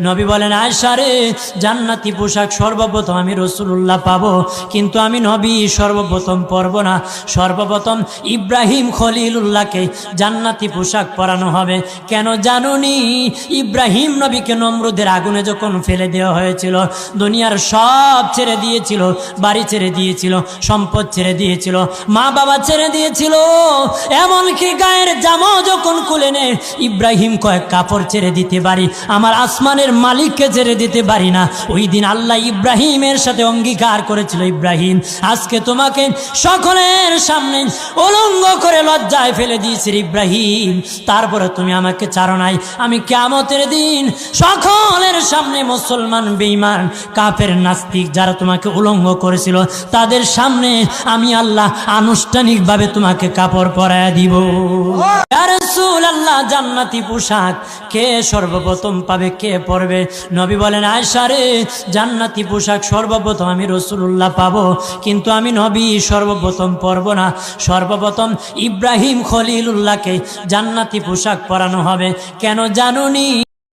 নবী বলেন, আয়েশা রে, জান্নাতি পোশাক সর্বপ্রথম আমি রাসূলুল্লাহ পাবো, কিন্তু আমি নবী সর্বপ্রথম পরব না। সর্বপ্রথম ইব্রাহিম খলিলুল্লাহকে জান্নাতি পোশাক পরানো হবে। কেন জানুনি? ইব্রাহিম নবীকে নমরুদের আগুনে যখন ফেলে দেওয়া হয়েছিল, দুনিয়ার সব ছেড়ে দিয়েছিল, বাড়ি ছেড়ে দিয়েছিল, সম্পদ ছেড়ে দিয়েছিল, মা বাবা ছেড়ে দিয়েছিল, এমনকি গায়ের জামাও যখন খুলে নেয়, ইব্রাহিম কয়েক কাপড় ছেড়ে দিতে পারি, আমার আসমানের মালিককে ছেড়ে দিতে পারি না। ওই দিন আল্লাহ ইব্রাহিমের সাথে অঙ্গীকার করেছিল, ইব্রাহিম আজকে তোমাকে সকলের সামনে উলঙ্গ করে লজ্জায় ফেলে দিয়েছি ইব্রাহিম, তারপরে তুমি আমাকে ছাড়ো নাই। আমি কিয়ামতের দিন সকলের সামনে মুসলমান, বেঈমান, কাফের, নাস্তিক যারা তোমাকে উলঙ্গ করেছিল তাদের সামনে আমি আল্লাহ আনুষ্ঠানিকভাবে তোমাকে কাপড় পরায়া দিব। ইয়া রাসূলুল্লাহ, জান্নাতি পোশাক কে সর্বপ্রথম পাবে, কে পরবে? নবী বলেন, আয়েশা রে, জান্নাতি পোশাক সর্বপ্রথম আমি রাসূলুল্লাহ পাবো, কিন্তু আমি নবী সর্বপ্রথম পরব না। সর্বপ্রথম ইব্রাহিম খলিলুল্লাহকে জান্নাতি পোশাক পরানো হবে। কেন জানুনি?